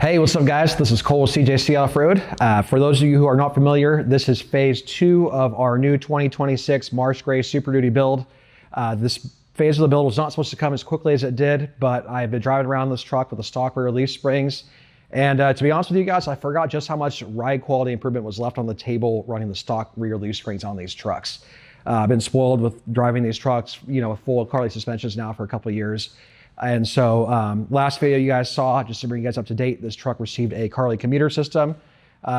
Hey, what's up guys? This is Cole with CJC Off-Road. For those of you who are not familiar, this is phase 2 of our new 2026 Marsh Gray Super Duty build. This phase of the build was not supposed to come as quickly as it did, but I've been driving around this truck with the stock rear leaf springs. And to be honest with you guys, I forgot just how much ride quality improvement was left on the table running the stock rear leaf springs on these trucks. I've been spoiled with driving these trucks, with full Carli suspensions now for a couple of years. And so last video you guys saw, just to bring you guys up to date, this truck received a Carli commuter system,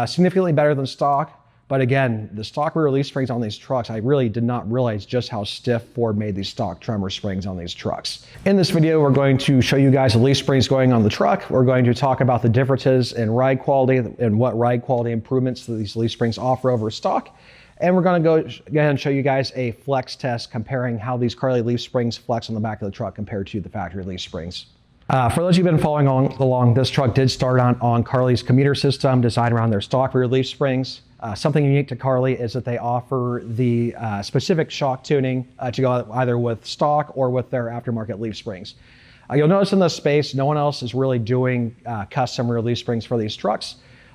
significantly better than stock. But again, the stock rear leaf springs on these trucks, I really did not realize just how stiff Ford made these stock tremor springs on these trucks. In this video, we're going to show you guys the leaf springs going on the truck. We're going to talk about the differences in ride quality and what ride quality improvements these leaf springs offer over stock. And we're going to go ahead and show you guys a flex test comparing how these Carli leaf springs flex on the back of the truck compared to the factory leaf springs. For those of you who've been following along, this truck did start on Carli's commuter system designed around their stock rear leaf springs. Something unique to Carli is that they offer the specific shock tuning to go either with stock or with their aftermarket leaf springs. You'll notice in this space, no one else is really doing custom rear leaf springs for these trucks.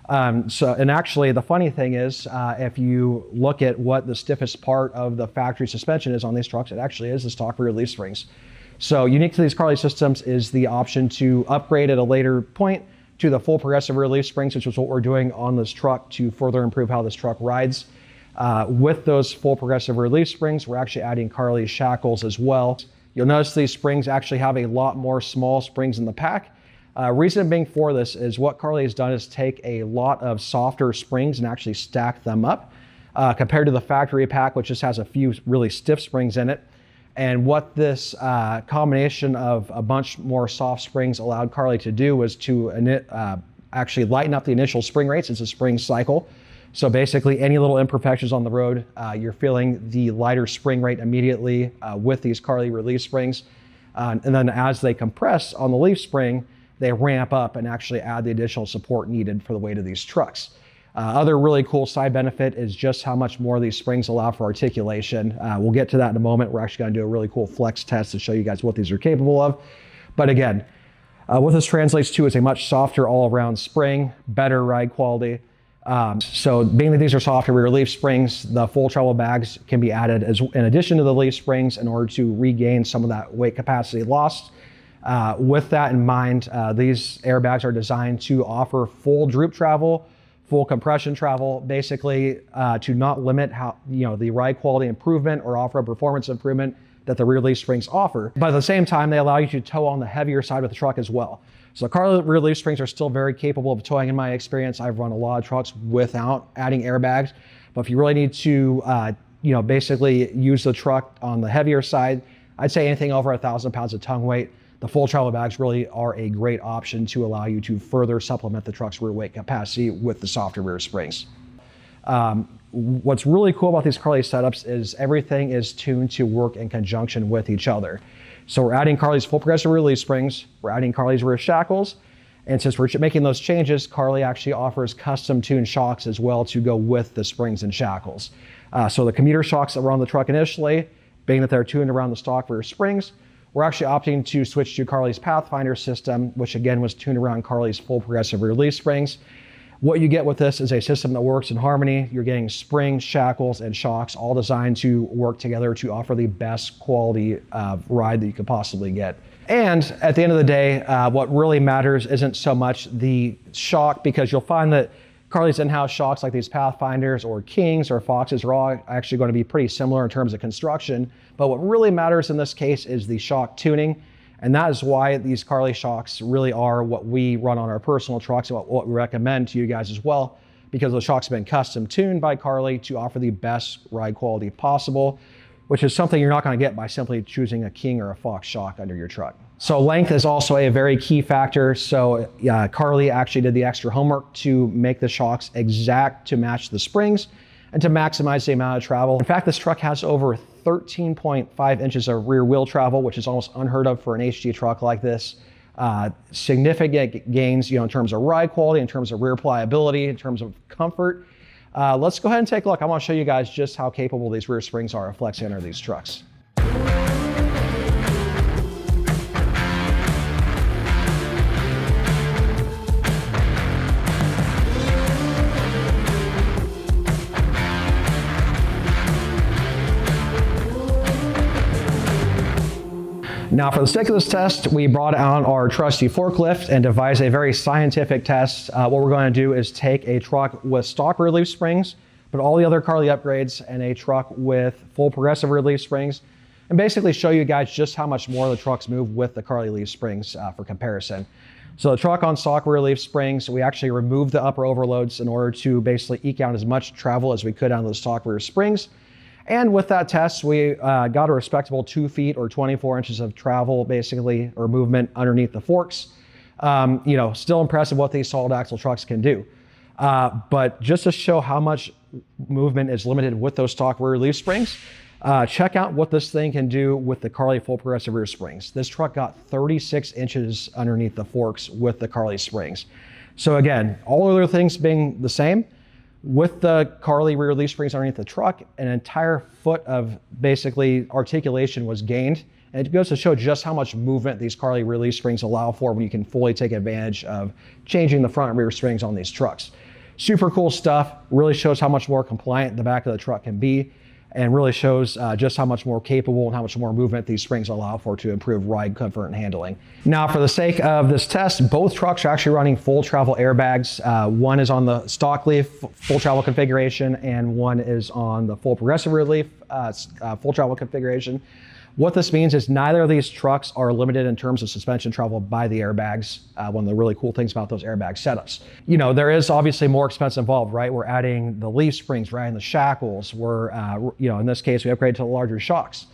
And actually the funny thing is, if you look at what the stiffest part of the factory suspension is on these trucks, it actually is the stock rear leaf springs. So unique to these Carli systems is the option to upgrade at a later point to the full progressive rear leaf springs, which is what we're doing on this truck to further improve how this truck rides. With those full progressive rear leaf springs, we're actually adding Carli shackles as well. You'll notice these springs actually have a lot more small springs in the pack. Reason being for this is what Carli has done is take a lot of softer springs and actually stack them up compared to the factory pack, which just has a few really stiff springs in it. And what this combination of a bunch more soft springs allowed Carli to do was to actually lighten up the initial spring rates. It's a spring cycle. So basically any little imperfections on the road, you're feeling the lighter spring rate immediately with these Carli release springs. And then as they compress on the leaf spring, they ramp up and actually add the additional support needed for the weight of these trucks. Other really cool side benefit is just how much more these springs allow for articulation. We'll get to that in a moment. We're actually going to do a really cool flex test to show you guys what these are capable of. But again, what this translates to is a much softer all-around spring, better ride quality. So being that these are softer rear leaf springs, the full travel bags can be added in addition to the leaf springs in order to regain some of that weight capacity lost. With that in mind, these airbags are designed to offer full droop travel, full compression travel, basically to not limit how the ride quality improvement or off-road performance improvement that the rear leaf springs offer. But at the same time, they allow you to tow on the heavier side of the truck as well. So Carli rear leaf springs are still very capable of towing in my experience. I've run a lot of trucks without adding airbags, but if you really need to basically use the truck on the heavier side, I'd say anything over 1,000 pounds of tongue weight, the full travel bags really are a great option to allow you to further supplement the truck's rear weight capacity with the softer rear springs. What's really cool about these Carli setups is everything is tuned to work in conjunction with each other. So we're adding Carli's full progressive rear leaf springs, we're adding Carli's rear shackles, and since we're making those changes, Carli actually offers custom tuned shocks as well to go with the springs and shackles. So the commuter shocks that were on the truck initially, being that they're tuned around the stock rear springs, we're actually opting to switch to Carli's Pathfinder system, which again was tuned around Carli's full progressive rear leaf springs. What you get with this is a system that works in harmony. You're getting springs, shackles, and shocks all designed to work together to offer the best quality ride that you could possibly get. And at the end of the day, what really matters isn't so much the shock, because you'll find that Carli's in-house shocks like these Pathfinders or Kings or Foxes are all actually going to be pretty similar in terms of construction. But what really matters in this case is the shock tuning. And that is why these Carli shocks really are what we run on our personal trucks and what we recommend to you guys as well, because those shocks have been custom tuned by Carli to offer the best ride quality possible, which is something you're not going to get by simply choosing a King or a Fox shock under your truck. So length is also a very key factor. So Carli actually did the extra homework to make the shocks exact to match the springs and to maximize the amount of travel. In fact, this truck has over 13.5 inches of rear wheel travel, which is almost unheard of for an HG truck like this. Significant gains, in terms of ride quality, in terms of rear pliability, in terms of comfort. Let's go ahead and take a look. I want to show you guys just how capable these rear springs are of flexing under these trucks. Now, for the sake of this test, we brought out our trusty forklift and devised a very scientific test. What we're going to do is take a truck with stock rear leaf springs, but all the other Carli upgrades, and a truck with full progressive rear leaf springs, and basically show you guys just how much more the trucks move with the Carli leaf springs for comparison. So the truck on stock rear leaf springs, we actually removed the upper overloads in order to basically eke out as much travel as we could out of the stock rear springs. And with that test, we got a respectable 2 feet or 24 inches of travel, basically, or movement underneath the forks. Still impressive what these solid axle trucks can do. But just to show how much movement is limited with those stock rear leaf springs, check out what this thing can do with the Carli full progressive rear springs. This truck got 36 inches underneath the forks with the Carli springs. So again, all other things being the same, with the Carli rear leaf springs underneath the truck, an entire foot of basically articulation was gained. And it goes to show just how much movement these Carli rear leaf springs allow for when you can fully take advantage of changing the front and rear springs on these trucks. Super cool stuff, really shows how much more compliant the back of the truck can be, and really shows just how much more capable and how much more movement these springs allow for to improve ride comfort and handling. Now, for the sake of this test, both trucks are actually running full travel airbags. One is on the stock leaf full travel configuration, and one is on the full progressive rear leaf full travel configuration. What this means is neither of these trucks are limited in terms of suspension travel by the airbags. One of the really cool things about those airbag setups. There is obviously more expense involved, right? We're adding the leaf springs, we're adding the shackles, we're, in this case, we upgrade to the larger shocks.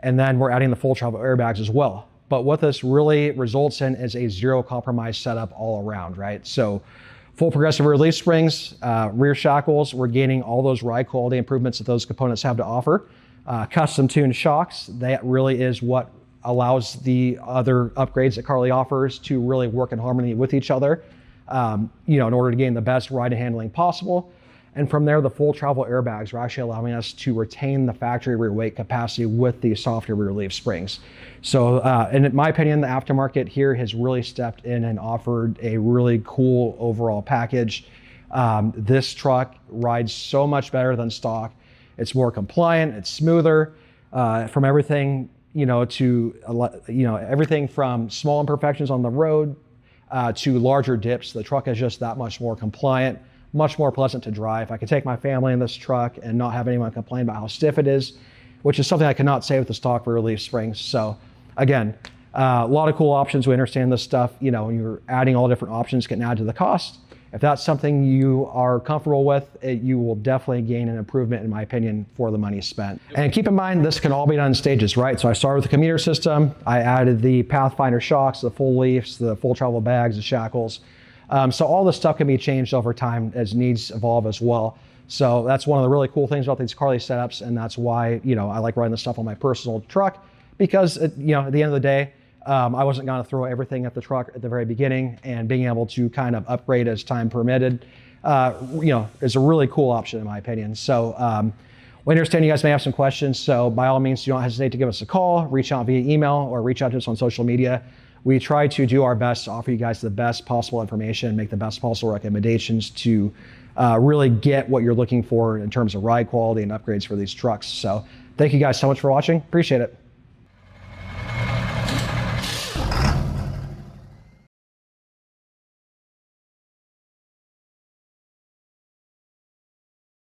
And then we're adding the full travel airbags as well. But what this really results in is a zero compromise setup all around, right? So full progressive rear leaf springs, rear shackles, we're gaining all those ride quality improvements that those components have to offer. Custom tuned shocks, that really is what allows the other upgrades that Carli offers to really work in harmony with each other, in order to gain the best ride and handling possible. And from there, the full travel airbags are actually allowing us to retain the factory rear weight capacity with the softer rear leaf springs. So, and in my opinion, the aftermarket here has really stepped in and offered a really cool overall package. This truck rides so much better than stock. It's more compliant, it's smoother, from everything, everything from small imperfections on the road to larger dips. The truck is just that much more compliant, much more pleasant to drive. I can take my family in this truck and not have anyone complain about how stiff it is, which is something I cannot say with the stock rear leaf springs. So again, a lot of cool options. We understand this stuff, when you're adding all different options can add to the cost. If that's something you are comfortable with, you will definitely gain an improvement, in my opinion, for the money spent. And keep in mind, this can all be done in stages, right? So I started with the commuter system. I added the Pathfinder shocks, the full leafs, the full travel bags, the shackles. So all this stuff can be changed over time as needs evolve as well. So that's one of the really cool things about these Carli setups, and that's why, I like riding this stuff on my personal truck, because, at the end of the day, I wasn't going to throw everything at the truck at the very beginning, and being able to kind of upgrade as time permitted, is a really cool option in my opinion. So we understand you guys may have some questions, so by all means, do not hesitate to give us a call, reach out via email, or reach out to us on social media. We try to do our best to offer you guys the best possible information, make the best possible recommendations to really get what you're looking for in terms of ride quality and upgrades for these trucks. So thank you guys so much for watching. Appreciate it.